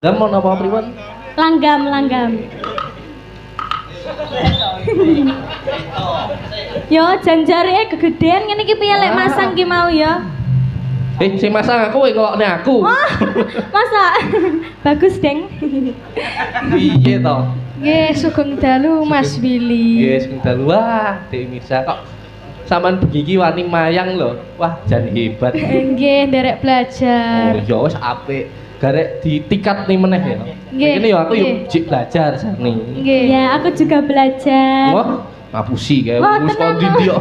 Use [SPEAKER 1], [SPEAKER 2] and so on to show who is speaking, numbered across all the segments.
[SPEAKER 1] Mau napa pripun?
[SPEAKER 2] Langgam. Yo janjare kegedean ngene iki piye lek masang ki mau ya.
[SPEAKER 1] Sing masang aku ngelokne aku.
[SPEAKER 2] Oh, masa? Bagus, Deng.
[SPEAKER 1] Piye to?
[SPEAKER 3] Nggih, sugeng dalu Mas Willy.
[SPEAKER 1] Nggih, sugeng dalu. Wah, Dek Mirza kok sampean begini wani mayang lho. Wah, jan hebat.
[SPEAKER 3] Nggih, nderek belajar.
[SPEAKER 1] Oh, ya wis apik. Garek ditikat nih meneh ya.
[SPEAKER 3] Nggih.
[SPEAKER 1] Ini ya aku yo jek belajar jane.
[SPEAKER 3] Nggih.
[SPEAKER 2] Ya, aku juga belajar.
[SPEAKER 1] Wah, ngapusi kae
[SPEAKER 2] Wah,
[SPEAKER 1] wis
[SPEAKER 2] tenang,
[SPEAKER 1] kondi yo.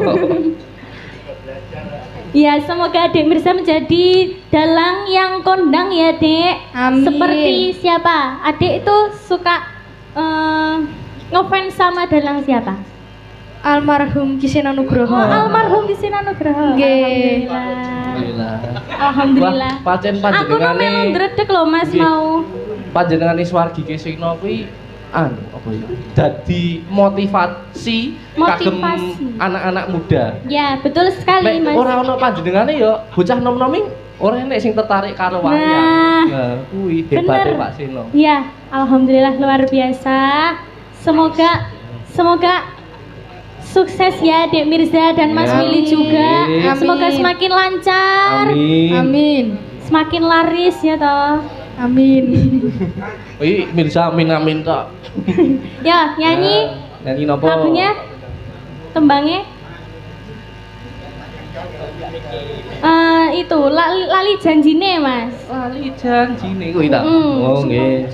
[SPEAKER 2] Ya, semoga Dek Mirza menjadi dalang yang kondang ya, Dek.
[SPEAKER 3] Amin.
[SPEAKER 2] Seperti siapa? Adik itu suka ngefans sama dalang siapa?
[SPEAKER 3] Almarhum Kisena Nugroho.
[SPEAKER 2] Oh, almarhum Kisena Nugroho.
[SPEAKER 3] Nggih.
[SPEAKER 2] Alhamdulillah.
[SPEAKER 1] Alhamdulillah.
[SPEAKER 2] Alhamdulillah.
[SPEAKER 1] Wah, pancen
[SPEAKER 2] Aku nu melu
[SPEAKER 1] panjenengane
[SPEAKER 2] ndredeg lho Mas
[SPEAKER 1] Nggih.
[SPEAKER 2] mau.
[SPEAKER 1] panjenengane Swargi Kesena kuwi apa ya? Dadi motivasi kagem
[SPEAKER 2] Motivasi.
[SPEAKER 1] anak-anak muda.
[SPEAKER 2] Ya, betul sekali,
[SPEAKER 1] Nek
[SPEAKER 2] Mas.
[SPEAKER 1] ora ana panjenengane ya bocah nom-nom ora enek sing tertarik karo wayang. Nah, kuwi hebate
[SPEAKER 2] bener.
[SPEAKER 1] Pak Seno.
[SPEAKER 2] Ya, alhamdulillah luar biasa. Semoga sukses ya Dek Mirza dan Mas
[SPEAKER 1] Ya,
[SPEAKER 2] Willy juga.
[SPEAKER 1] amin.
[SPEAKER 2] Semoga semakin lancar,
[SPEAKER 1] Amin.
[SPEAKER 3] Amin.
[SPEAKER 2] semakin laris ya toh.
[SPEAKER 3] Amin.
[SPEAKER 1] Wih, Mirza amin amin tok.
[SPEAKER 2] Ya, nyanyi
[SPEAKER 1] Nyanyi napa?
[SPEAKER 2] lagunya, tembangnya. Itu lali janjine Mas.
[SPEAKER 1] Lali janjine kuwi ta.
[SPEAKER 2] Mm.
[SPEAKER 1] Oh nggih.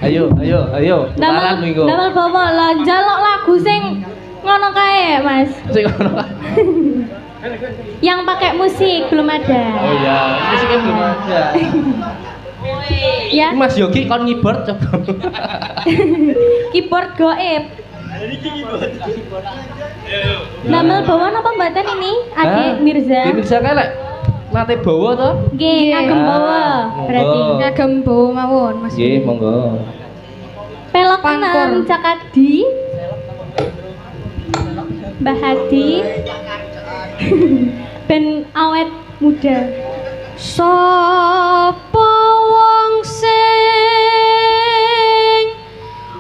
[SPEAKER 1] Ayo. Tutaran minggu.
[SPEAKER 2] Damel bawa lah njaluk lagu sing ngono kae Mas.
[SPEAKER 1] Sing ngono.
[SPEAKER 2] Yang pakai musik belum ada.
[SPEAKER 1] Oh ya, musiknya belum ada.
[SPEAKER 2] Ya,
[SPEAKER 1] Ini Mas Yogi kon keyboard coba.
[SPEAKER 2] keyboard goib. Damel bawa apa mboten ini? Adik
[SPEAKER 1] Hah?
[SPEAKER 2] Mirza.
[SPEAKER 1] Di Mirza kae lek nate bawa to?
[SPEAKER 2] Nggih, ngagem bawa.
[SPEAKER 1] monggo.
[SPEAKER 2] Berarti
[SPEAKER 3] Ngagem bawa mawon Mas.
[SPEAKER 1] Nggih, monggo.
[SPEAKER 2] pelok
[SPEAKER 3] Pangkur.
[SPEAKER 2] tenan Cakadi. Mbah Hadi. Ben awet muda.
[SPEAKER 3] Sapa wong sing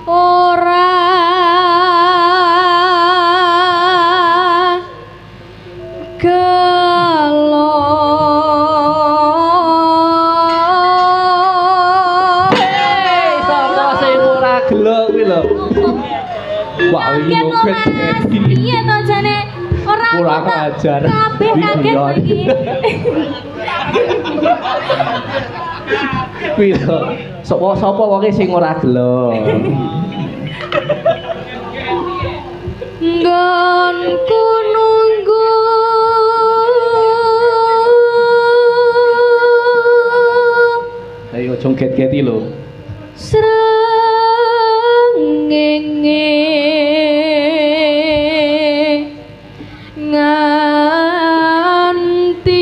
[SPEAKER 3] ora gelo
[SPEAKER 1] Sapa sing ora gelo kuwi lho. Wah, iki
[SPEAKER 2] Kaget lho,
[SPEAKER 1] moget.
[SPEAKER 2] Mas. Iya to jane ora
[SPEAKER 1] Kurang
[SPEAKER 2] tak-
[SPEAKER 1] ajar.
[SPEAKER 2] Kabeh kaget
[SPEAKER 1] Guyon.
[SPEAKER 2] iki.
[SPEAKER 1] Kuwi lho. Sapa wonge sing ora gelo.
[SPEAKER 3] nggonku nunggu
[SPEAKER 1] Ayo jongget-geti lho.
[SPEAKER 3] srengenge nganti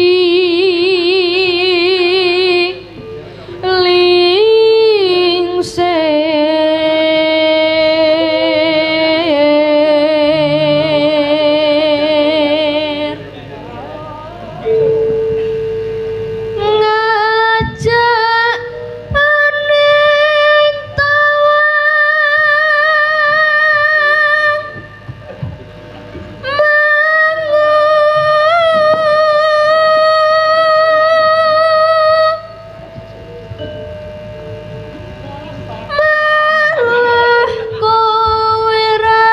[SPEAKER 3] lingsir ngajak aning malah kowe ra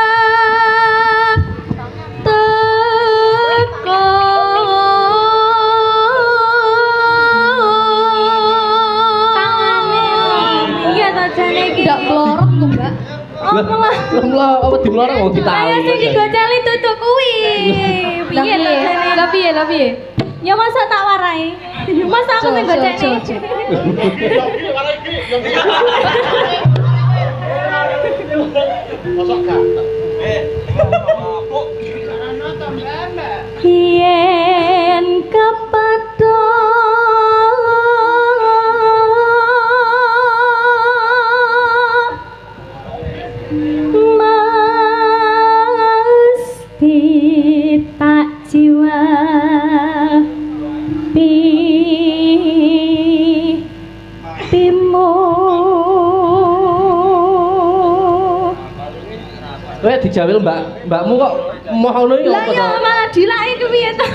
[SPEAKER 3] teko
[SPEAKER 2] Iya to jane iki.
[SPEAKER 3] ndak melorot tuh Mbak.
[SPEAKER 2] Oh, malah.
[SPEAKER 1] Lah apa dimlorong wong ditali.
[SPEAKER 2] Ayo sing digoceli tutuk kuwi. Piye to jane?
[SPEAKER 3] Lah piye?
[SPEAKER 2] Ya masa tak warai. Masa aku sing gocekne. Yen kepada mesti tak jiwa piye
[SPEAKER 1] dijawil mbakmu kok mau ngono iki
[SPEAKER 2] Lah
[SPEAKER 1] apa
[SPEAKER 2] ya
[SPEAKER 1] to?
[SPEAKER 2] malah dilaki kepiye to?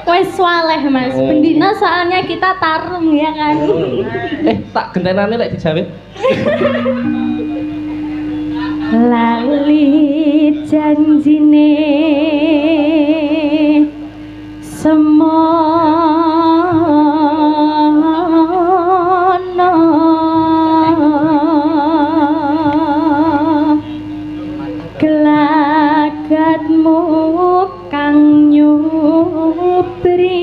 [SPEAKER 2] Wes swaleh Mas.
[SPEAKER 1] Oh.
[SPEAKER 2] Bendina soalnya kita tarung ya kan.
[SPEAKER 1] Tak gentenane lek dijawil.
[SPEAKER 2] Lali janjine semono gelagatmu kang nyupri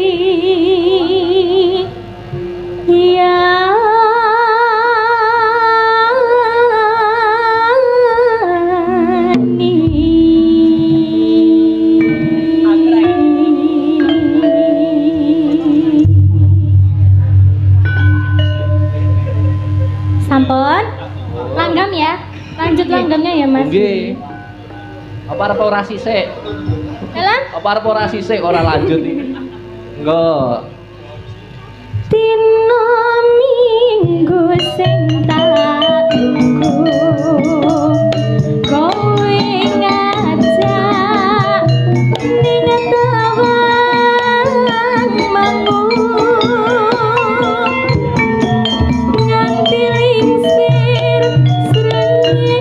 [SPEAKER 2] ya sampun langgam ya lanjut langgamnya ya Mas.
[SPEAKER 1] Nggih. Apa arep ora sisik?
[SPEAKER 2] Jalan
[SPEAKER 1] Apa arep ora sisik ora lanjut iki? Enggak.
[SPEAKER 2] dino minggu sing tak tunggu kowe ngajak ning tawang mangu nganti lingsir srengenge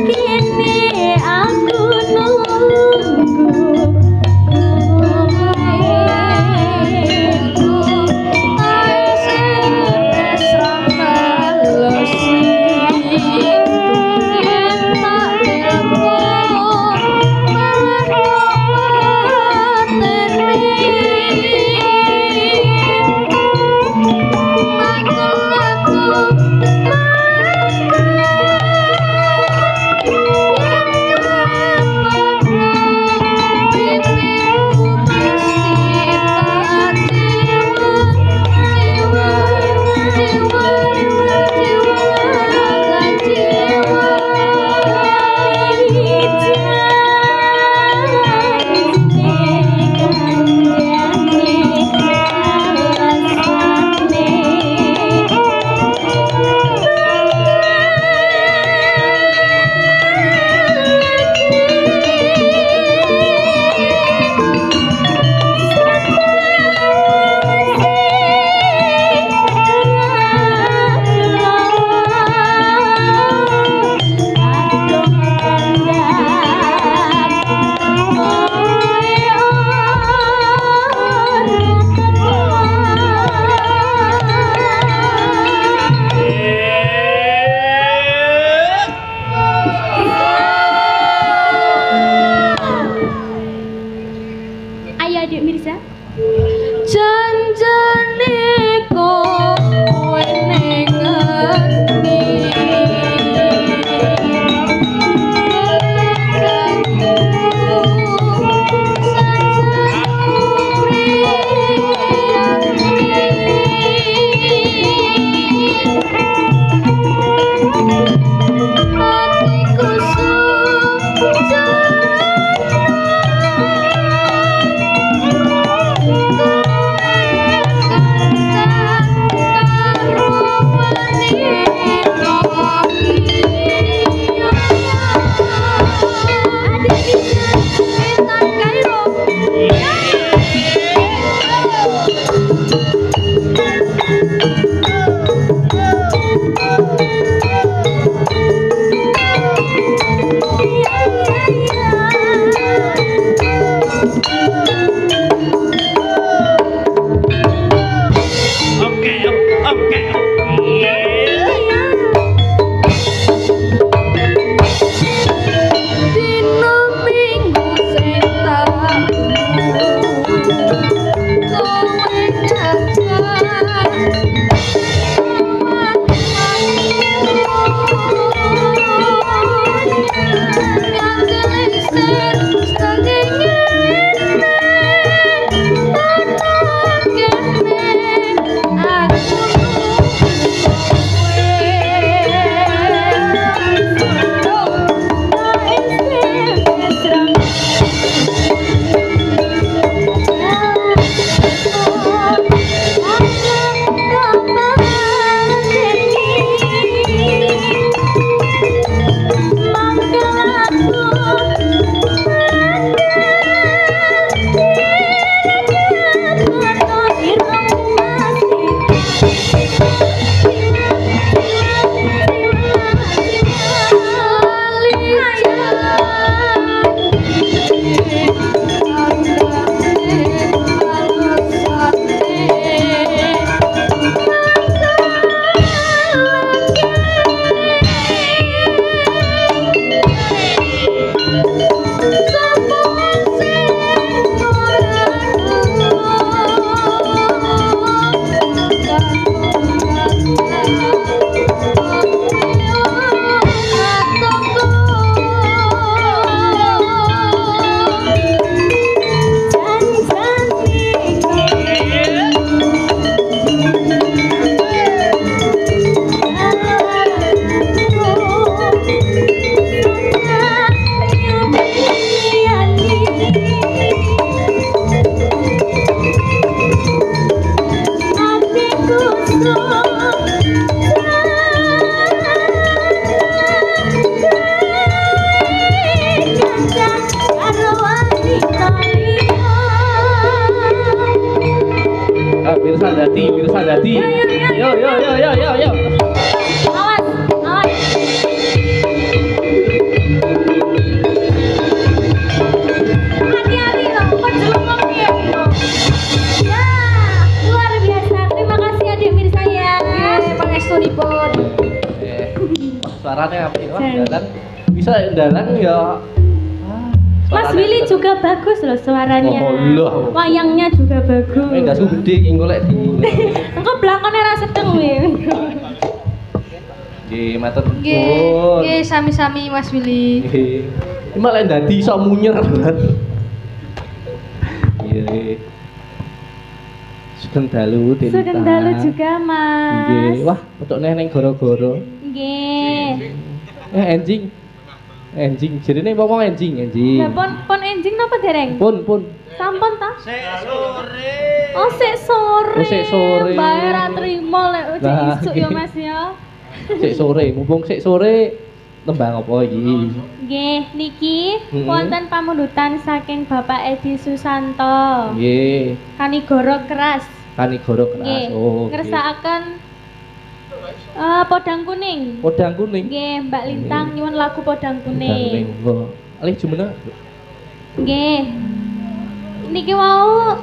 [SPEAKER 2] kene aku nunggu Ayo adik Mirza.
[SPEAKER 3] Janjane kowe ning ngendi
[SPEAKER 1] Mirsa Dadi. Yo.
[SPEAKER 2] Awas, awas. Hati-hati loh, kok jelengok ya. Ya, luar biasa. Terima kasih adik Mirsa ya.
[SPEAKER 3] Pangestunipun.
[SPEAKER 1] Suaranya apa ya? Dalang. Bisa dalang ya.
[SPEAKER 2] Mas Willy juga bagus loh suaranya.
[SPEAKER 1] Oh, Allah.
[SPEAKER 2] Wayangnya juga bagus.
[SPEAKER 1] Enggak gede ki golek di.
[SPEAKER 2] Engko blakone ra sedeng we.
[SPEAKER 1] Nggih, matur
[SPEAKER 3] Nggih,
[SPEAKER 1] nuwun.
[SPEAKER 3] nggih sami-sami Mas Willy.
[SPEAKER 1] Nggih. Iki malah dadi iso munyer. Iya. Sugeng dalu Denita.
[SPEAKER 2] Sugeng dalu juga, Mas.
[SPEAKER 1] Nggih. Wah, petuk neh ning goro-goro.
[SPEAKER 2] Nggih.
[SPEAKER 1] Enjing. Enjing, jenenge apa enjing?
[SPEAKER 2] Lah pon enjing napa dereng?
[SPEAKER 1] Pun.
[SPEAKER 2] Sampun ta? Sik sore. Oh, sik sore.
[SPEAKER 1] Oh, sik sore.
[SPEAKER 2] Mbak ra trimo lek
[SPEAKER 1] Lah,
[SPEAKER 2] isuk ya, Mas ya.
[SPEAKER 1] Sik sore, mumpung sik sore tembang apa iki?
[SPEAKER 2] Nggih, niki wonten pamundutan saking Bapak Edi Susanto.
[SPEAKER 1] Nggih,
[SPEAKER 2] Kanigoro Keras.
[SPEAKER 1] Kanigoro Keras.
[SPEAKER 2] Nggih.
[SPEAKER 1] Oh,
[SPEAKER 2] Ngersakaken Podang Kuning.
[SPEAKER 1] Podang Kuning.
[SPEAKER 2] Nggih, Mbak Lintang nyuwun lagu Podang
[SPEAKER 1] Podang
[SPEAKER 2] Kuning.
[SPEAKER 1] Oh, alih jumena.
[SPEAKER 2] Nggih. Niki wau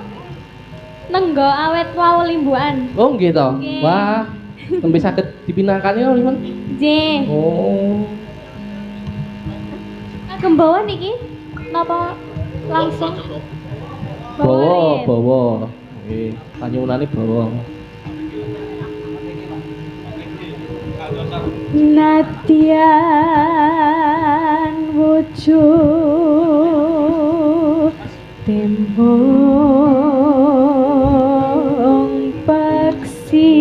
[SPEAKER 2] nenggo awet wau limbukan.
[SPEAKER 1] Oh, nggih to.
[SPEAKER 2] Nggih.
[SPEAKER 1] Wah, tembe saged dipinahkan ya, Liman.
[SPEAKER 2] Nggih.
[SPEAKER 1] Oh.
[SPEAKER 2] Kagem bawa niki napa langsung?
[SPEAKER 1] Bawa. Nggih, panyuwunane bawa.
[SPEAKER 2] Nadyan wujud tembong paksi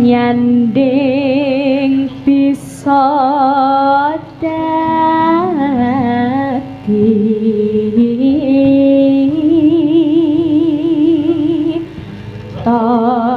[SPEAKER 2] nyanding bisa dadi tambah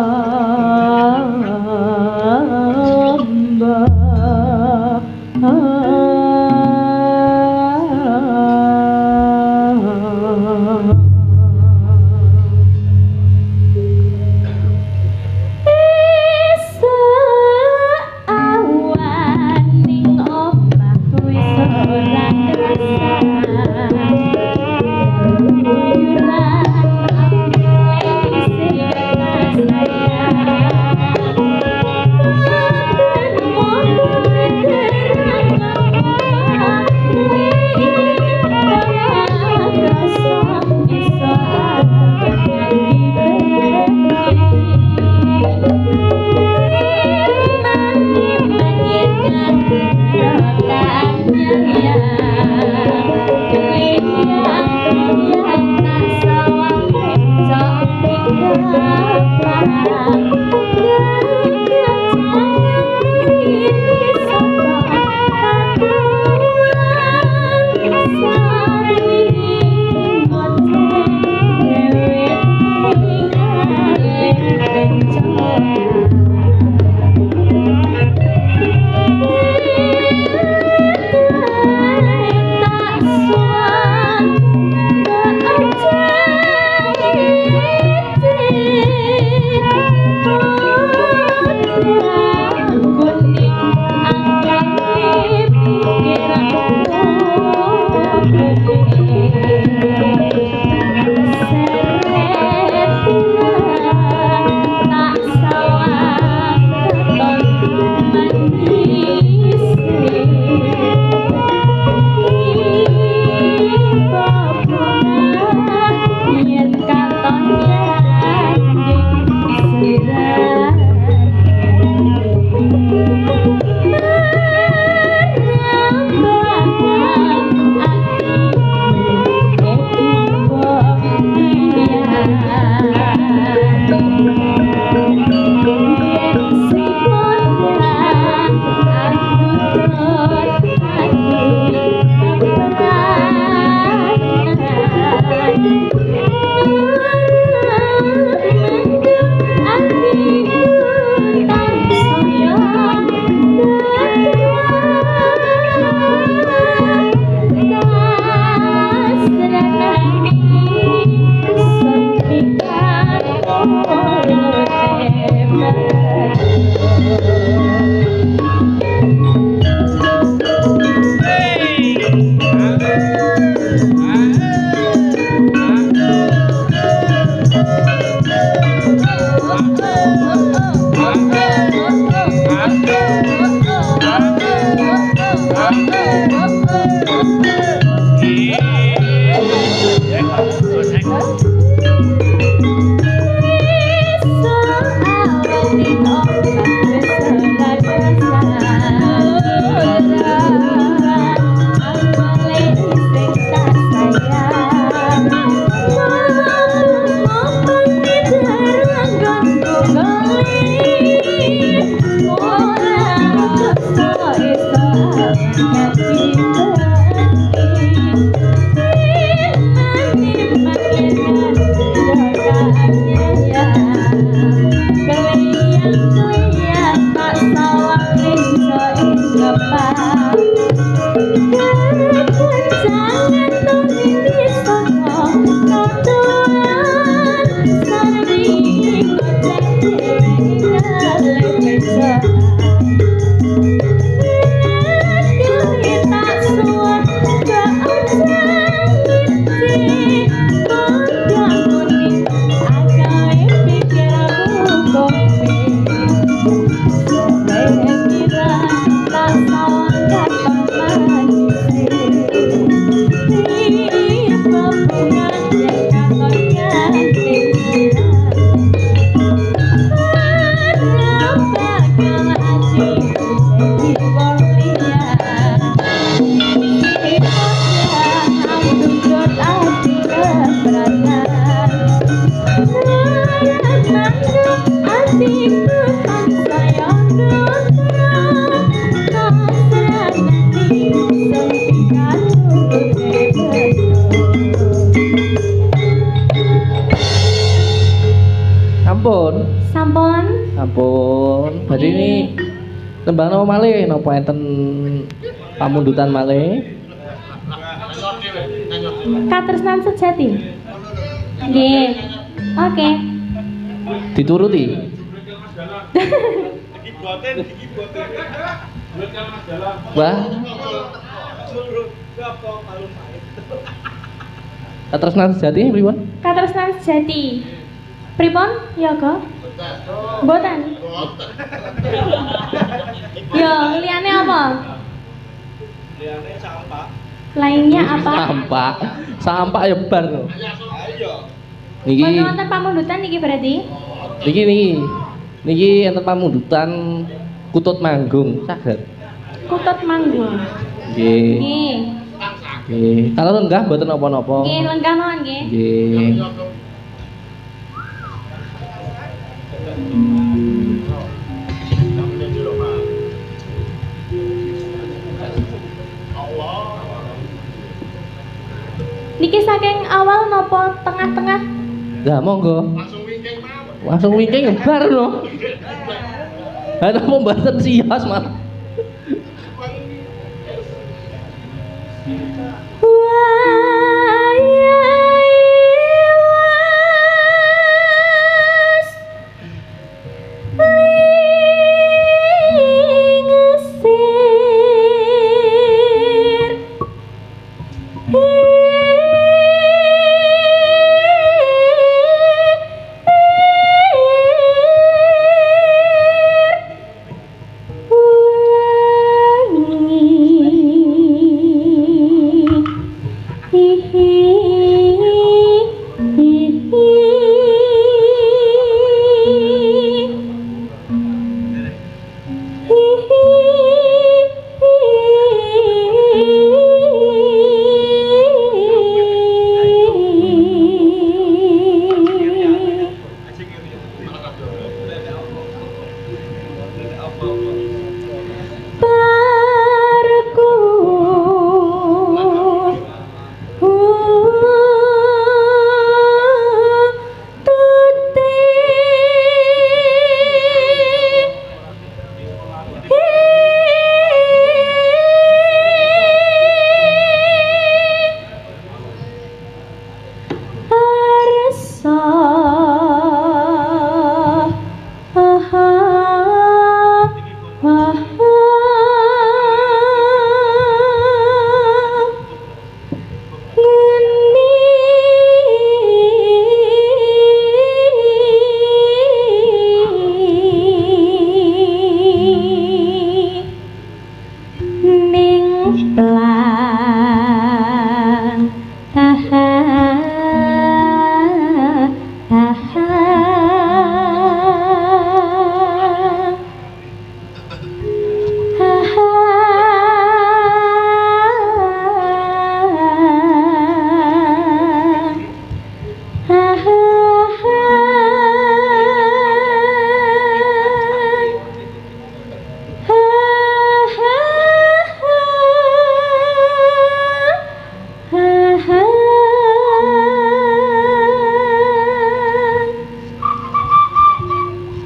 [SPEAKER 1] Sampun.
[SPEAKER 2] Sampun.
[SPEAKER 1] Sampun. Berarti ini tembang napa malih napa enten pamundutan malih?
[SPEAKER 2] Katresnan sejati. Nggih. Oke.
[SPEAKER 1] Dituruti. Wah. Katresnan sejati pripun?
[SPEAKER 2] Katresnan sejati. Pripun? Yoga? Mboten. Yo, liyane apa?
[SPEAKER 4] Liyane sampah.
[SPEAKER 2] Lainnya apa?
[SPEAKER 1] Sampah. Sampah ya bar.
[SPEAKER 4] Ayo.
[SPEAKER 1] Niki.
[SPEAKER 2] Mboten wonten pamundutan niki berarti?
[SPEAKER 1] Niki enten pamundutan Kutut Manggung saged.
[SPEAKER 2] Kutut Manggung.
[SPEAKER 1] Nggih.
[SPEAKER 2] Nggih.
[SPEAKER 1] Nggih. Kalau lenggah mboten napa-napa.
[SPEAKER 2] Nggih, lenggah mawon nggih.
[SPEAKER 1] Nggih.
[SPEAKER 2] Niki saking awal napa tengah-tengah?
[SPEAKER 1] Lah monggo.
[SPEAKER 4] Langsung wingking mawon.
[SPEAKER 1] Langsung wingking ngebar lho. Lah napa mboten sias malah.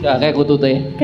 [SPEAKER 1] Ya kayak kutute.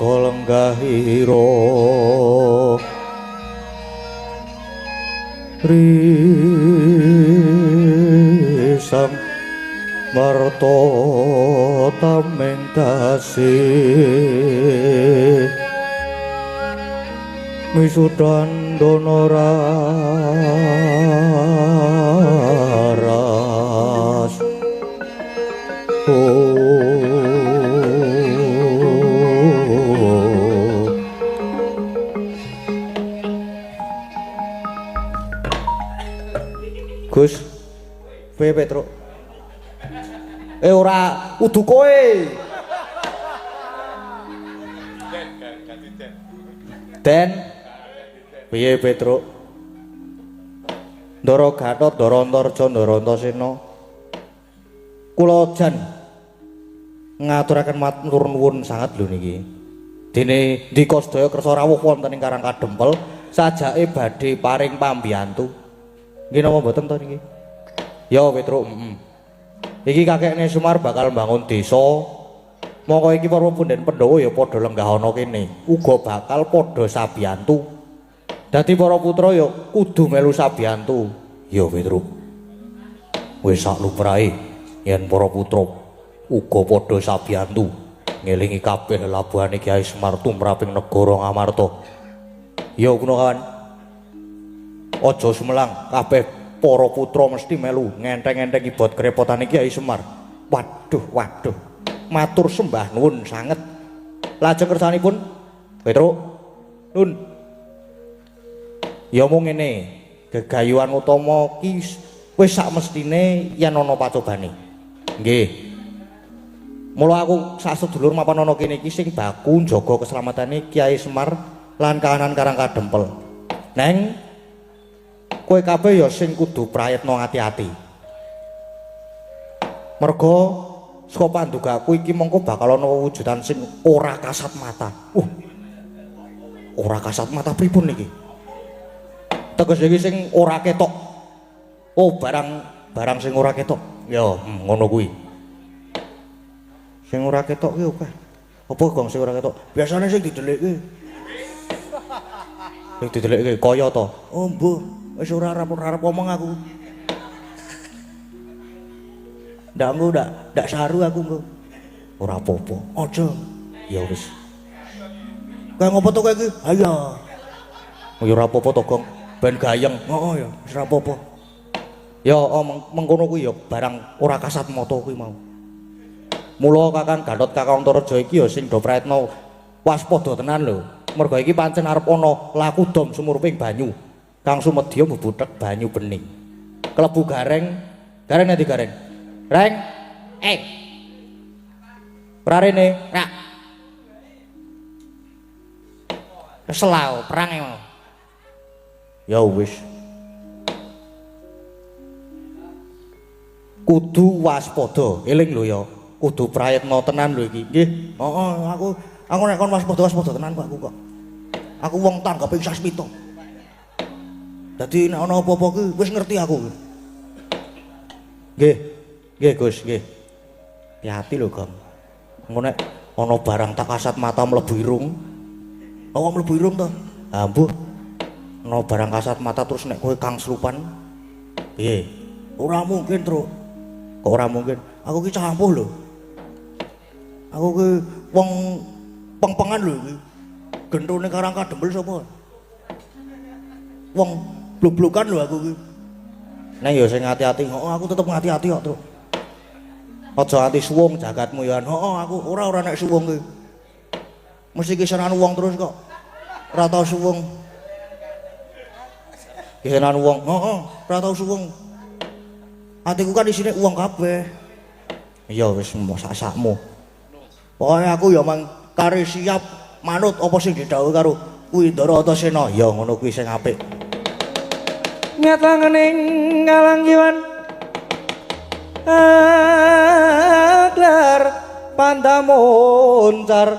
[SPEAKER 5] jaga lenggahira risam marta tameng tasih misudan donoraras Gus, piye Petruk? Ora udu kowe. Den. Piye Petruk? Ndara Gatot, Ndara Antarja, Ndara Antasena. Kula jan ngaturaken matur nuwun sanget lho niki. Dene ndika sedaya kersa rawuh wonten ing Karang Kadempel, sajake badhe paring pambiyantu. Nggih napa mboten to niki? Ya Petruk, Iki kakekne Sumar bakal mbangun desa. Mongko iki para punden Pandhawa ya padha lenggah ana kene, uga bakal padha sabiyantu. Dadi para putra ya kudu melu sabiyantu. Ya Petruk. Wis sak lumrahe yen para putra uga padha sabiyantu ngelingi kabeh labuhane Kyai Semar tumraping negara Ngamarta. Ya kuna kawan. Aja sumelang kabeh para putra mesti melu ngenteng-enteng ibot kerepotane Kyai Semar. Waduh, matur sembah nuwun sanget. Lajeng kersanipun Petruk nun ya mung ngene, gegayuhan utama ki wis sak mestine yen ana pacobane. Nggih. Mula aku sak sedulur mapan ana kene iki sing baku njaga keslamatane Kyai Semar lan kahanan Karang Kadempel. Neng kowe kabeh ya sing kudu prayitna ati-ati. Merga saka pandugaku iki mengko bakal ana wujudan sing ora kasat mata. Ora kasat mata pripun niki? Teges iki sing ora ketok. Barang sing ora ketok. Ya, ngono kuwi. Sing ora ketok ki akeh. Apa gong sing ora ketok? Biasane sing didelikke. Sing didelikke kaya to. Oh, mbuh. Wis ora arep omong aku. Ndak saru aku engko. Ora apa-apa. Aja. Ya wis. Kae ngopo to kowe iki? Ayo. Ya ora apa-apa to, Gong. Ben gayeng. Heeh ya, wis ora apa-apa. Ya mengkono kuwi ya barang ora kasat mata kuwi mau. Mula Kakang Gatot Kakang Antarja iki ya sing do praetna waspada tenan lho. Merga iki pancen arep ana laku dom sumurping banyu. Kang sumedya mbubuthek banyu bening. Klebu gareng nanti gareng. Reng. Prarene, rak. Keselau perang e mau. Ya wis. Kudu waspada, eling lho ya. Kudu prayitna tenan lho iki. Nggih. Heeh, aku nek kon waspada tenan kok aku kok. Aku wong tanggaping Sasmita. Dadi nek ana apa-apa ki wis ngerti aku. Nggih. Nggih Gus, nggih. Hati-hati lho, Gong. Engko nek ana barang tak kasat mata mlebu irung. Apa mlebu irung to? Ha mbuh. Ana barang kasat mata terus nek kowe kang slupan. Piye? Ora mungkin, Truk. Kok ora mungkin? Aku ki cah ampuh lho. Aku ki wong peng-pengan lho iki. Gentone Karang Kadempel sapa? Wong blok-blokan lho aku ki. Nek ya sing ati-ati, aku tetep ngati-ati kok, Truk. Aja ati suwung jagatmu ya. Aku ora nek suwung ki. Mesti kisaran wong terus kok. Ora tau suwung. Kisaran wong. Ora tau suwung. Atiku kan isine wong kabeh. Ya wis sak-sakmu. Pokoke aku ya mang kare siap manut apa sing didhawuhi karo kuwi Ndara Antasena. Ya ngono kuwi sing apik. Ngetangening ngalanggiwan aglar pandamoncar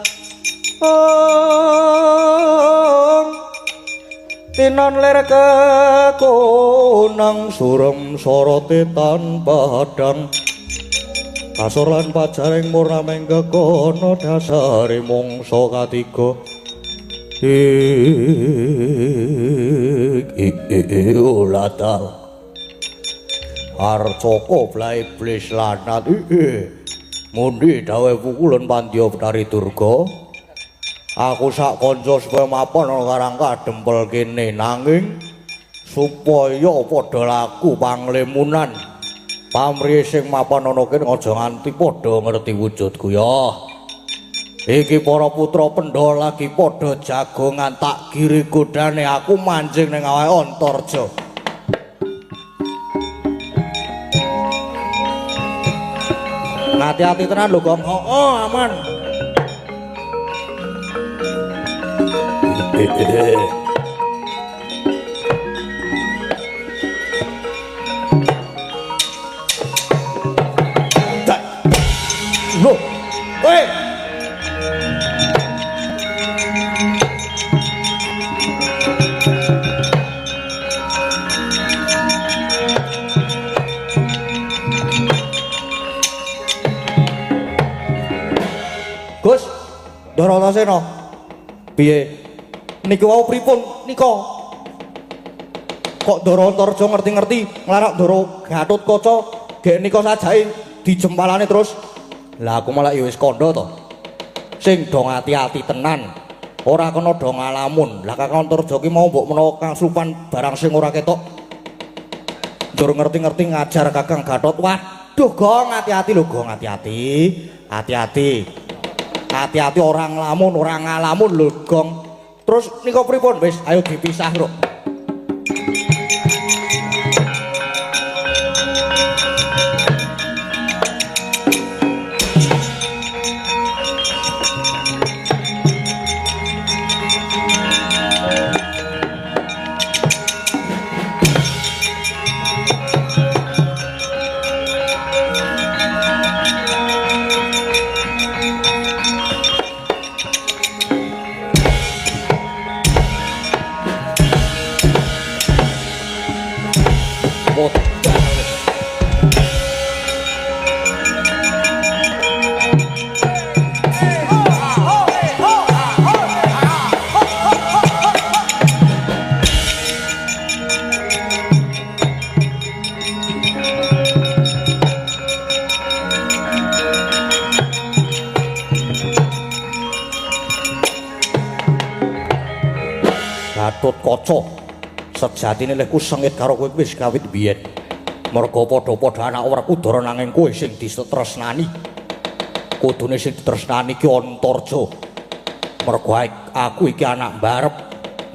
[SPEAKER 5] tinon ler kekonang surem sorote tanpa hadang kasur lan pajaring murna menggekono dasare mangsa katiga ulatal arcaka blae iblis lanat mundi dawe pukulan pandya Betari Durga aku sak kanca supaya mapan ana karang kadempel kene nanging supaya padha laku panglemunan pamrih sing mapan ana kene aja nganti padha ngerti wujudku ya. Iki para putra Pendhala lagi padha jagongan tak giri godane aku manjing ning awake Antarja. Hati-hati tenan lho, Gong. Oh, aman. Loh. Woi. Gus, Daratasena. Piye? Niki wau pripun nika? Kok Dara Antarja ngerti-ngerti nglarak Dara Gatotkaca gek nika sajake dijempalane terus. Lah aku malah ya wis kandha to. Sing do ati-ati tenan. Ora kena do ngalamun. Lah Kakang Antarja ki mau mbok menawa kasupan barang sing ora ketok. Dur ngerti-ngerti ngajar Kakang Gatot. Waduh, Gong, hati-hati lho, Gong, hati-hati. Hati-hati. Hati-hati orang ngalamun, orang ngalamun lho, Gong. Terus nika pripun wis ayo dipisah, Ruk. Gatotkaca sejatine lek ku sengit karo kowe wis kawit biyen merga padha-padha anak ora kudara nanging kowe sing ditresnani kudune sing ditresnani ki Antarja merga aku iki anak mbarep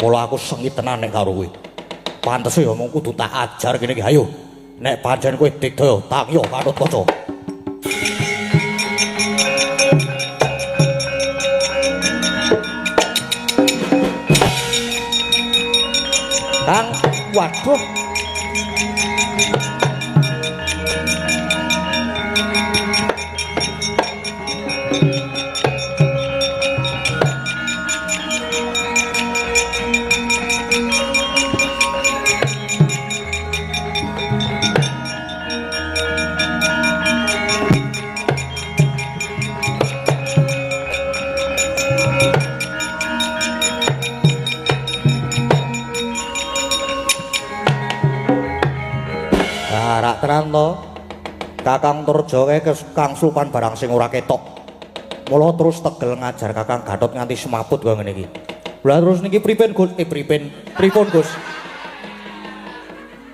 [SPEAKER 5] mula aku sengit tenan nek karo kowe pantese ya mung kudu tak ajar kene iki ayo nek pancen kowe digdaya tak yo Gatotkaca. Kang, waduh. Tenan to Kakang Antarja kae Kang Supan barang sing ora ketok mula terus tegel ngajar Kakang Gatot nganti semaput kok ngene iki. Lah terus niki pripun Gus? Pripun Gus?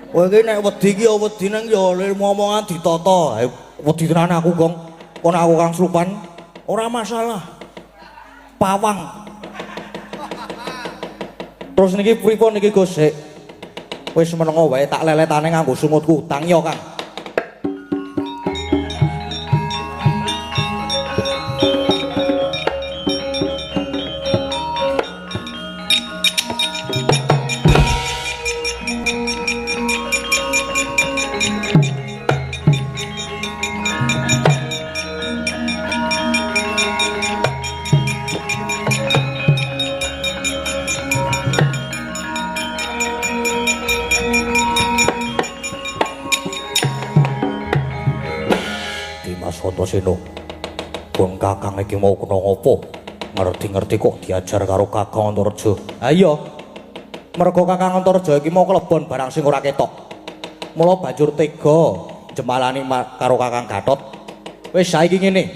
[SPEAKER 5] Kowe iki nek wedi iki ya wedi nang ya omongan ditata. Wedi tenan aku, Gong. Kon aku Kang Supan ora masalah. Pawang. Terus niki pripun niki Gus? Wis menengo wae tak leletane nganggo sumutku. Tang yo, Kang. Antasena. Pun Kakang iki mau kena ngopo? Ngerti-ngerti kok diajar karo Kakang Antareja. Ha iya. Merga Kakang Antareja iki mau klebon barang sing ora ketok. Mula banjur tega jemalani karo Kakang Gatot. Wis saiki ngene.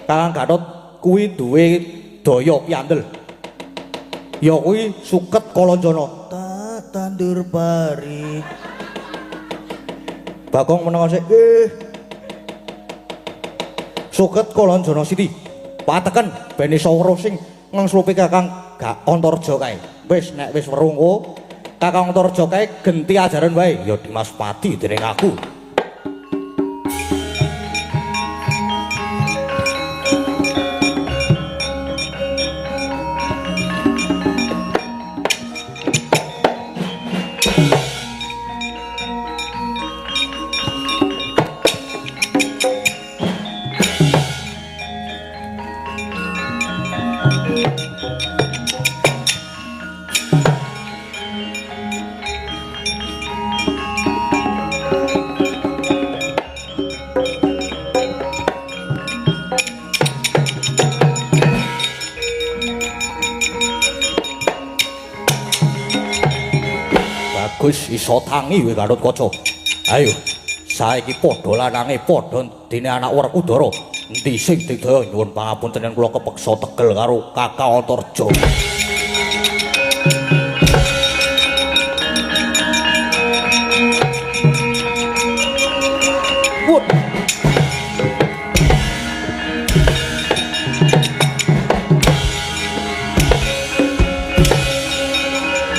[SPEAKER 5] Kakang Gatot kuwi duwe daya piandel. Ya kuwi suket Kalancana. Tandur pari. Bagong meneng sik. Suket Kalancana Siti. Pateken ben iso weruh sing ngangslupi Kakang Antareja kae. Wis nek wis weruh engko Kakang Antareja kae genti ajaran wae ya Dimas Pati dening aku. Bagus iso tangi kowe Gatotkaca. Ayo, saiki padha lanange padha dene anak Werkudara. Endi sing digdaya nyuwun pangapunten yen kula kepeksa tegel karo Kakang Antareja. Wut.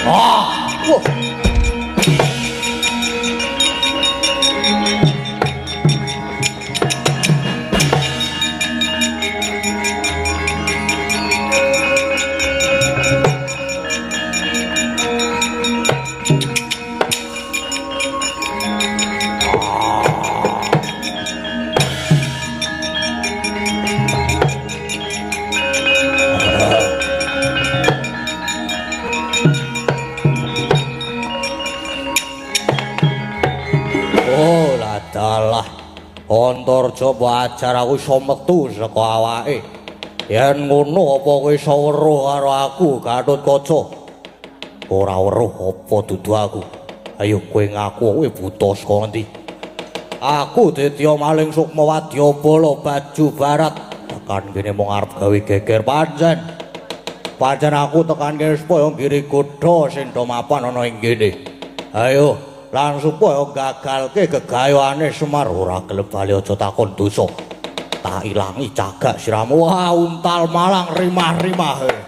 [SPEAKER 5] Wah. Antareja ajar aku iso metu saka awake. Yen ngono apa kowe iso weruh karo aku Gatotkaca? Ora weruh apa dudu aku. Ayo kowe ngaku kowe buta saka ngendi? Aku Detya Maling Sukma Wadyabala Baju Barat. Tekan kene mung arep gawe geger pancen. Pancen aku tekan kene supaya ngiri godha sing do mapan ana ing kene. Ayo lan supaya gagalke gegayuhane Semar ora gelem bali aja takon dosa. Tak ilangi cagak siramu. Wah, untal malang rimah-rimah.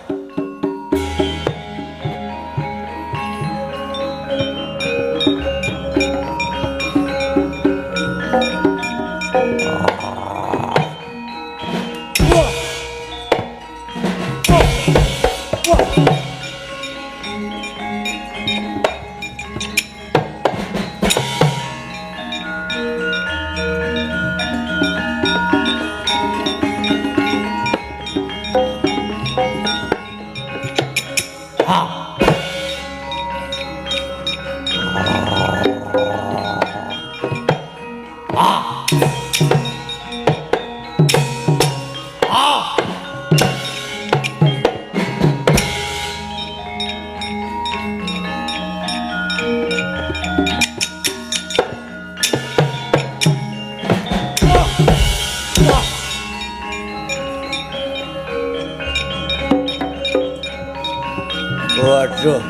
[SPEAKER 5] Waduh.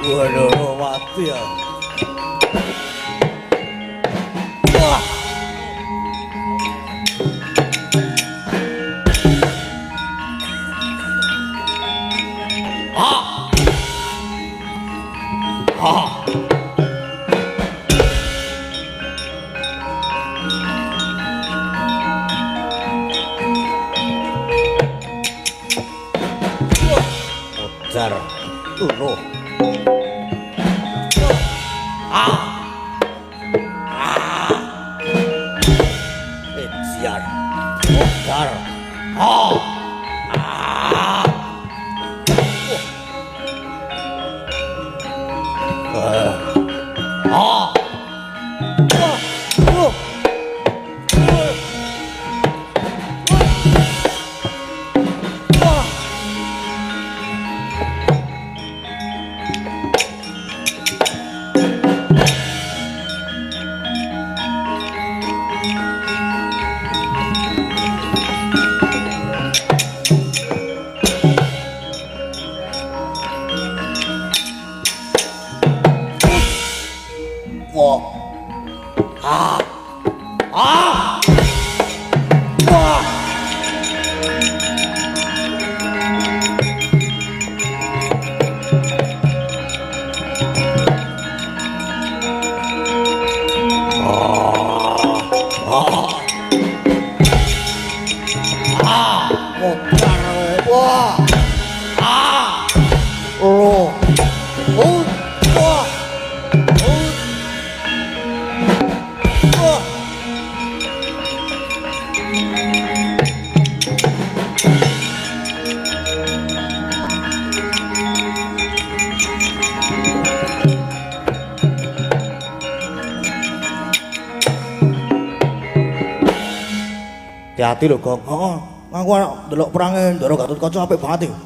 [SPEAKER 5] Waduh, mati ya. Wah. Ujar, tuh. Ejian, ujar, Mutar. Wah. Ah. Oh. Oh. Wah. Oh. Wah. Hati-hati lho, Gong. Heeh. Aku ana ndelok perange Ndara Gatotkaca apik banget iki.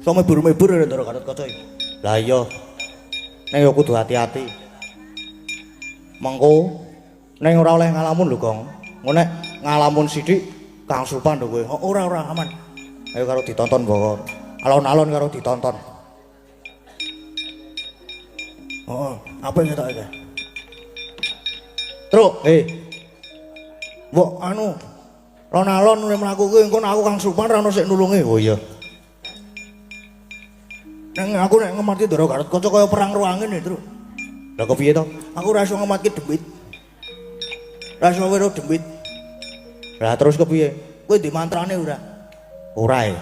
[SPEAKER 5] Iso mebur-mebur Ndara Gatotkaca iki. Lah iya. Nek yo kudu hati-hati. Mengko ning ora oleh ngalamun lho, Gong. Engko nek ngalamun sithik Kang Supan lho kowe. Ora aman. Ayo karo ditonton mbok. Alon-alon karo ditonton. Oh, apa yang tak ada? Truk, mbok anu alon-alon mulai mlaku kuwi engko aku Kang Supan ra ono sik nulungi. Oh iya. Nang aku nek ngemati Ndara Gatotkaca kaya perang ruangin ya, Truk. Lah kepiye to? Aku ra iso ngematke demit. Ra iso weruh demit. Lah terus kepiye? Kowe di mantrane ora? Ora e.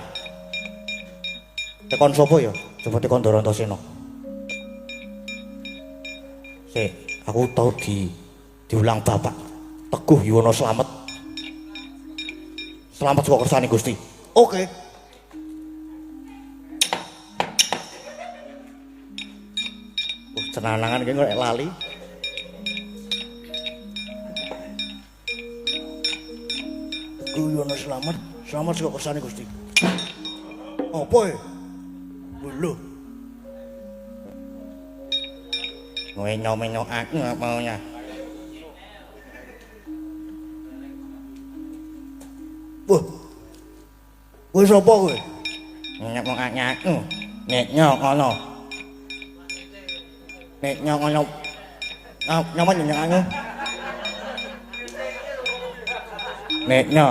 [SPEAKER 5] Tekon sapa ya? Coba tekon Ndara Antasena. Sik, aku tau diulang bapak. Teguh Yuwono Slamet. Selamat saka kersane Gusti. Oke. Cenanangan iki kok lali. Teguh Yuwono Slamet, selamat saka kersane Gusti. Apa e? Lho. Menyo-menyo aku gak maunya. Wah. Kowe sapa kowe? Nyek aku. Nyeknya ngono. Nyeknya ngono. Nyapa nyek aku? Nyeknya.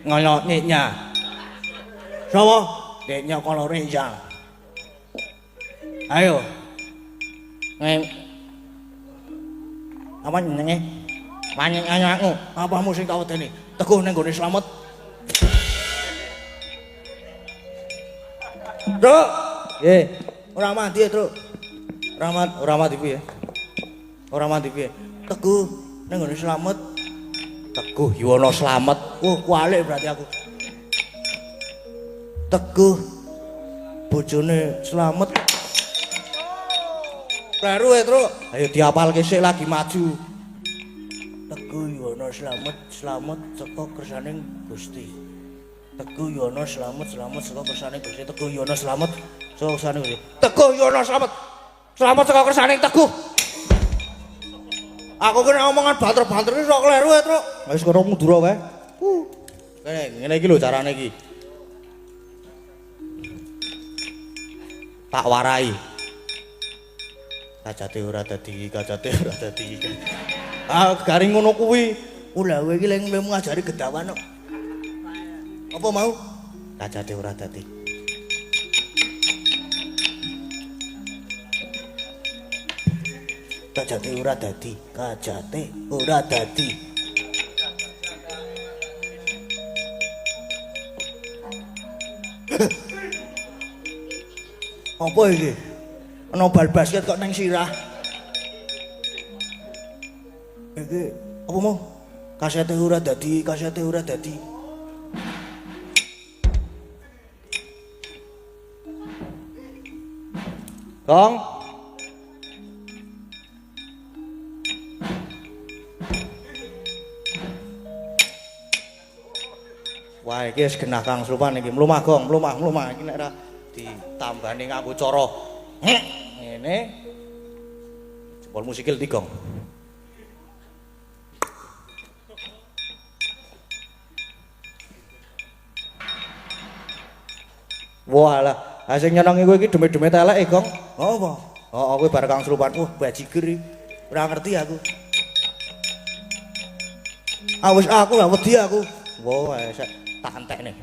[SPEAKER 5] Ngono nyeknya. Sapa? Nyeknya kono Rizal. Ayo. Apa jenenge? Manyek aku. Apa musik tak wedeni? Teguh ning gone Slamet. Truk. Nggih. Ora mandi, Truk. Ora mandi piye? Ora mandi piye? Teguh ning gone Slamet. Teguh Yuwono Slamet. Kualik berarti aku. Teguh bojone Slamet. Baru ya, Truk. Ayo diapalke sik lagi maju. Teguh Yuwono Slamet saka kersaning Gusti. Teguh Yuwono Slamet saka kersaning Gusti. Teguh Yuwono Slamet saka kersaning Gusti. Teguh Yuwono Slamet saka kersaning Teguh. Aku kena omongan banter-banter iki sok kleru ya, Truk. Wis kono mundur wae. Ngene iki lho carane iki. Tak warai. Kajate ora dadi. Ah, garing ngono kuwi. Lha kowe iki lek memu ngajari gedawan kok. Apa mau? Kajate ora dadi. Kajate ora dadi. Apa iki? Ana bal basket kok nang sirah. Iki apa mau? Kasete ora dadi. Gong. Wah, iki wis genah Kang Supan iki. Mlumah, Gong, mlumah. Iki nek ora ditambani nganggo cara ngene. Jempol musikil di Gong. Walah, sing nyenengi kowe iki demit-demit elek Gong. Apa? Oh, kowe bar Kang Supan. Bajiger iki. Ora ngerti aku. Wis aku lah wedi aku. Wah, tak entekne.